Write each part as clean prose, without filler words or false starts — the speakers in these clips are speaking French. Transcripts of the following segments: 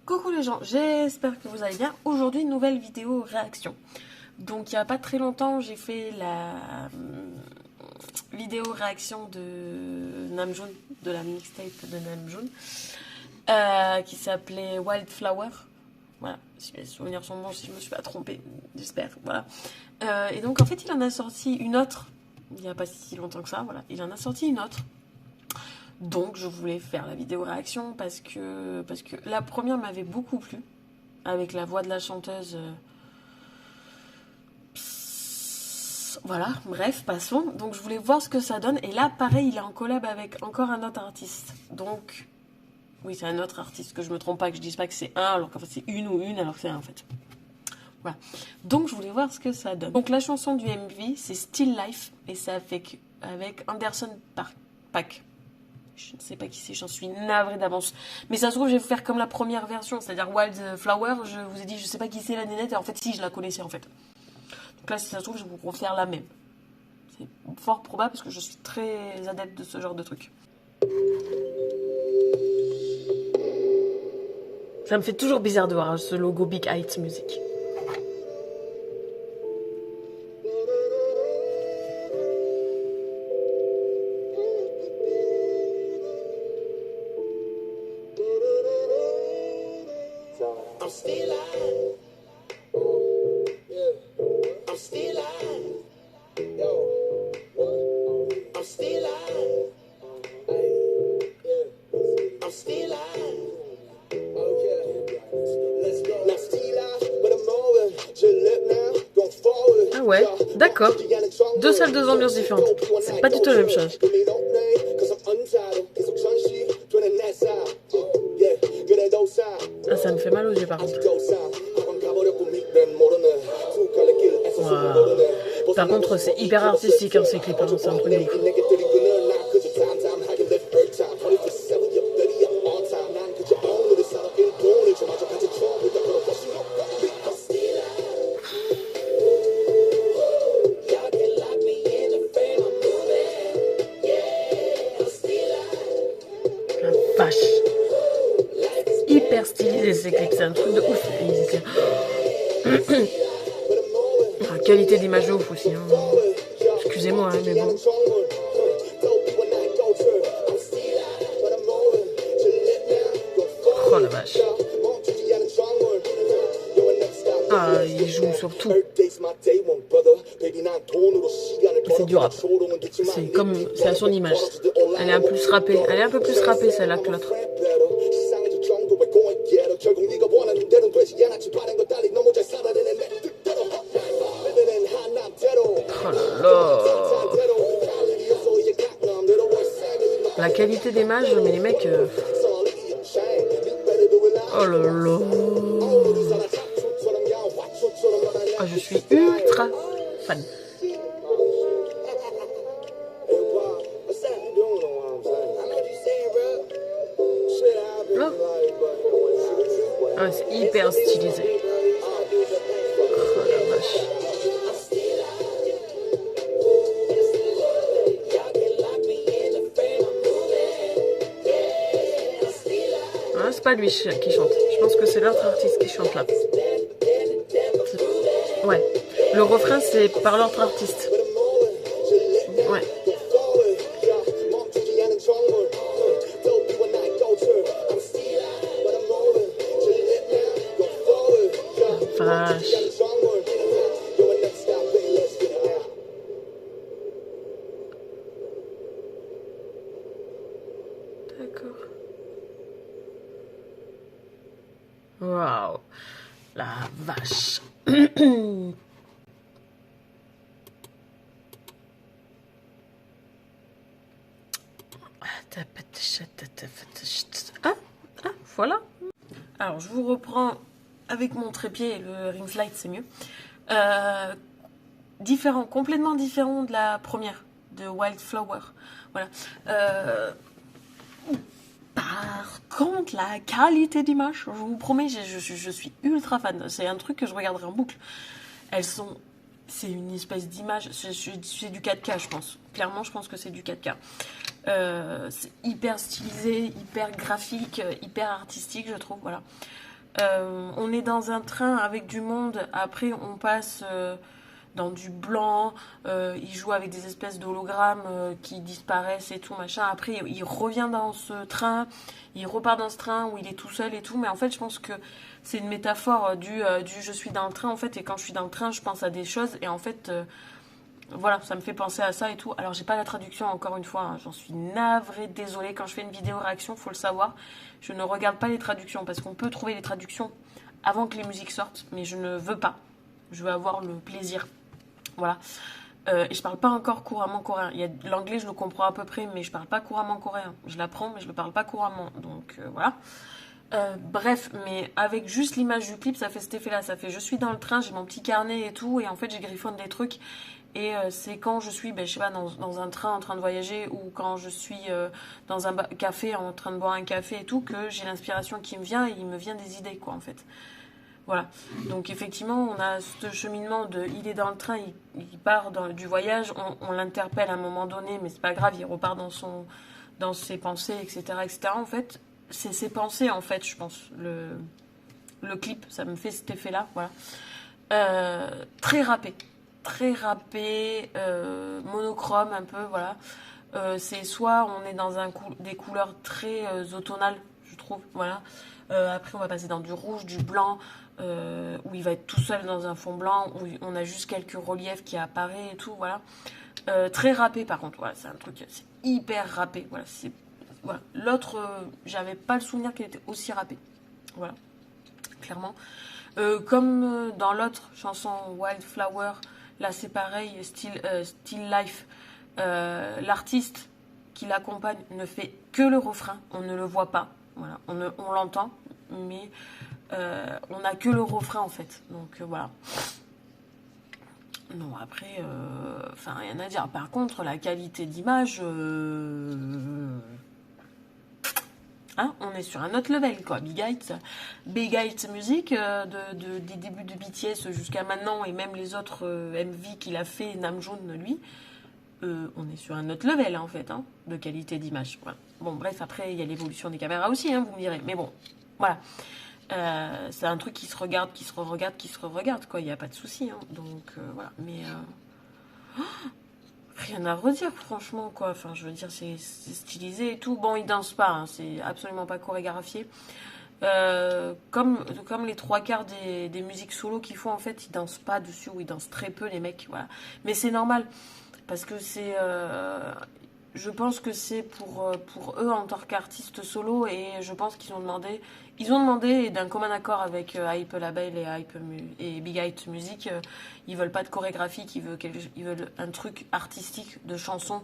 Coucou les gens, j'espère que vous allez bien. Aujourd'hui, nouvelle vidéo réaction. Donc il n'y a pas très longtemps, j'ai fait la vidéo réaction de Namjoon, de la mixtape de Namjoon, qui s'appelait Wildflower. Voilà, si mes souvenirs sont bons, si je me suis pas trompée, j'espère. Voilà. Et donc en fait, il en a sorti une autre, il n'y a pas si longtemps que ça, voilà. Il en a sorti une autre. Donc je voulais faire la vidéo réaction parce que la première m'avait beaucoup plu, avec la voix de la chanteuse. Voilà, bref, passons. Donc je voulais voir ce que ça donne. Et là, pareil, il est en collab avec encore un autre artiste. Donc, oui, c'est un autre artiste, que je me trompe pas, que je dise pas que c'est un, alors qu'en fait c'est une ou une, alors que c'est un en fait. Voilà. Donc je voulais voir ce que ça donne. Donc la chanson du MV, c'est Still Life, et c'est avec Anderson .Paak. Je ne sais pas qui c'est, j'en suis navrée d'avance. Mais ça se trouve, je vais vous faire comme la première version, c'est-à-dire Wildflower. Je vous ai dit, je sais pas qui c'est la nénette, et en fait, si, je la connaissais en fait. Donc là, si ça se trouve, je vais vous refaire la même. C'est fort probable parce que je suis très adepte de ce genre de truc. Ça me fait toujours bizarre de voir ce logo Big Heights Music. I'm still alive. Yeah. I'm still alive. Yo. I'm still alive. I'm still alive. Okay. Let's go. I'm still alive, but I'm moving. Je look now, going forward. Ah ouais, d'accord. Deux salles, deux ambiances différentes. C'est pas du tout la même chose. Ah, ça me fait mal aux yeux par contre. Wow. Par contre, c'est hyper artistique hein, ces clips, hein, c'est un truc de ouf. La vache. Hyper stylisé ces clips, c'est un truc de ouf. La qualité d'image de ouf aussi. Hein. Excusez-moi, hein, mais bon. Oh la vache. Ah, il joue sur tout. C'est du rap. C'est à son image. Elle est un peu plus rappée. Elle est un peu plus rappée celle-là que l'autre. Oh là là. La qualité d'image, mais les mecs... Oh là là. Oh, je suis ultra fan. Oh. Ah, c'est hyper stylisé. Oh la vache. Ah, c'est pas lui qui chante. Je pense que c'est l'autre artiste qui chante là. Ouais. Le refrain, c'est par l'autre artiste. Ouais. Vache. D'accord. Waouh. La vache. Ah, voilà. Alors, je vous reprends avec mon trépied et le ring slide, c'est mieux. Différent, complètement différent de la première, de Wildflower. Voilà. Par contre, la qualité d'image, je vous promets, je suis ultra fan. C'est un truc que je regarderai en boucle. C'est une espèce d'image, c'est du 4K, je pense. Clairement, je pense que c'est du 4K. C'est hyper stylisé, hyper graphique, hyper artistique, je trouve. Voilà. On est dans un train avec du monde, après on passe dans du blanc, il joue avec des espèces d'hologrammes qui disparaissent et tout machin. Après il revient dans ce train, il repart dans ce train où il est tout seul et tout. Mais en fait je pense que c'est une métaphore du je suis dans le train en fait, et quand je suis dans le train je pense à des choses et en fait voilà, ça me fait penser à ça et tout. Alors j'ai pas la traduction encore une fois, hein, j'en suis navrée, désolée. Quand je fais une vidéo réaction, faut le savoir, je ne regarde pas les traductions parce qu'on peut trouver les traductions avant que les musiques sortent, mais je ne veux pas. Je veux avoir le plaisir. Voilà. Et je parle pas encore couramment coréen. L'anglais, je le comprends à peu près, mais je parle pas couramment coréen. Je l'apprends, mais je le parle pas couramment. Donc voilà. Bref, mais avec juste l'image du clip, ça fait cet effet-là. Ça fait je suis dans le train, j'ai mon petit carnet et tout, et en fait, j'ai griffonne des trucs. Et c'est quand je suis, ben, je sais pas, dans un train en train de voyager, ou quand je suis dans un café en train de boire un café et tout, que j'ai l'inspiration qui me vient et il me vient des idées, quoi, en fait. Voilà. Donc effectivement, on a ce cheminement de il est dans le train, il part du voyage, on l'interpelle à un moment donné, mais c'est pas grave, il repart dans ses pensées, etc., etc. En fait, c'est ses pensées, en fait, je pense. Le clip, ça me fait cet effet-là, voilà. Très râpé. Très râpé, monochrome un peu, voilà. C'est soit on est dans des couleurs très automnales, je trouve, voilà. Après, on va passer dans du rouge, du blanc, où il va être tout seul dans un fond blanc, où on a juste quelques reliefs qui apparaissent et tout, voilà. Très râpé, par contre, voilà, c'est un truc, c'est hyper râpé, voilà. Voilà. L'autre, j'avais pas le souvenir qu'il était aussi râpé, voilà, clairement. Comme dans l'autre chanson Wildflower, là c'est pareil, Still Life. L'artiste qui l'accompagne ne fait que le refrain, on ne le voit pas, voilà, on l'entend, mais on n'a que le refrain en fait. Donc voilà. Non, après, enfin rien à dire. Par contre, la qualité d'image, hein, on est sur un autre level, quoi. Big Heights Music, des débuts de BTS jusqu'à maintenant, et même les autres MV qu'il a fait, Namjoon, lui, on est sur un autre level, hein, en fait, hein, de qualité d'image. Voilà. Bon, bref, après, il y a l'évolution des caméras aussi, hein, vous me direz. Mais bon, voilà. C'est un truc qui se regarde, qui se re-regarde, qui se re-regarde, quoi. Il n'y a pas de souci, hein. Donc, voilà. Mais... rien à redire, franchement, quoi. Enfin, je veux dire, c'est stylisé et tout. Bon, il danse pas, hein, c'est absolument pas chorégraphié. Comme les trois quarts des musiques solo qu'ils font, en fait, ils dansent pas dessus, ou ils dansent très peu, les mecs, voilà. Mais c'est normal, parce que c'est... je pense que c'est pour eux en tant qu'artistes solo, et je pense qu'ils ont demandé... Ils ont demandé, et d'un commun accord avec Hype Label et Big Height Music, ils veulent pas de chorégraphie, ils veulent un truc artistique de chanson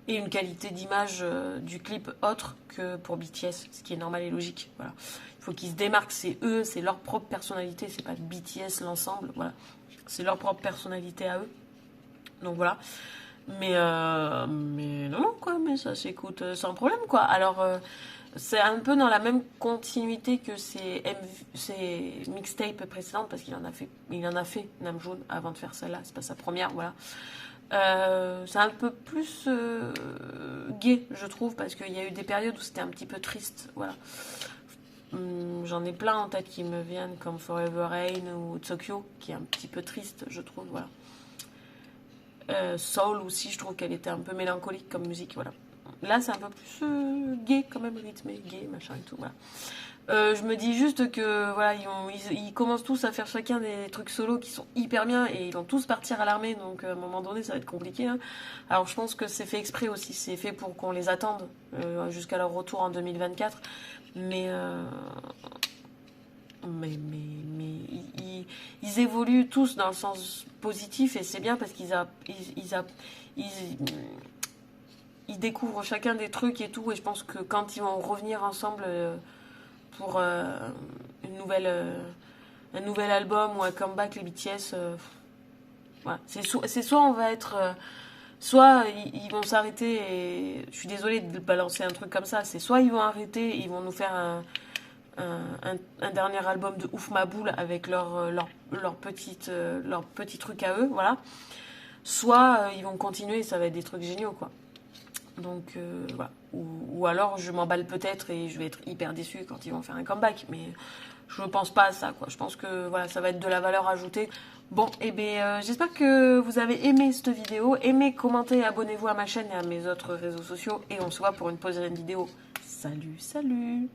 et une qualité d'image du clip autre que pour BTS, ce qui est normal et logique. Voilà. Il faut qu'ils se démarquent, c'est eux, c'est leur propre personnalité, c'est pas BTS l'ensemble, voilà. C'est leur propre personnalité à eux. Donc voilà. Mais non, quoi, mais ça s'écoute sans problème, quoi. Alors, c'est un peu dans la même continuité que ses mixtapes précédentes, parce qu'il en a fait Namjoon avant de faire celle-là, c'est pas sa première, voilà. C'est un peu plus gay, je trouve, parce qu'il y a eu des périodes où c'était un petit peu triste, voilà. J'en ai plein en tête qui me viennent, comme Forever Rain ou Tokyo, qui est un petit peu triste, je trouve, voilà. Soul aussi, je trouve qu'elle était un peu mélancolique comme musique, voilà. Là, c'est un peu plus gay, quand même, rythmé, gay, machin et tout, voilà. Je me dis juste que, voilà, ils commencent tous à faire chacun des trucs solos qui sont hyper bien, et ils vont tous partir à l'armée, donc à un moment donné, ça va être compliqué, hein. Alors, je pense que c'est fait exprès aussi, c'est fait pour qu'on les attende jusqu'à leur retour en 2024, mais ils évoluent tous dans le sens positif, et c'est bien parce ils découvrent chacun des trucs et tout, et je pense que quand ils vont revenir ensemble pour un nouvel album ou un comeback, les BTS, voilà. C'est soit on va être... soit ils vont s'arrêter, et je suis désolée de balancer un truc comme ça, c'est soit ils vont arrêter, ils vont nous faire un dernier album de ouf ma boule avec leur petit truc à eux, voilà. Soit ils vont continuer et ça va être des trucs géniaux, quoi. Donc voilà. Ou alors je m'emballe peut-être et je vais être hyper déçue quand ils vont faire un comeback, mais je pense pas à ça, quoi. Je pense que voilà, ça va être de la valeur ajoutée. Bon, et bien, j'espère que vous avez aimé cette vidéo. Aimez, commentez, abonnez-vous à ma chaîne et à mes autres réseaux sociaux. Et on se voit pour une prochaine vidéo. Salut, salut!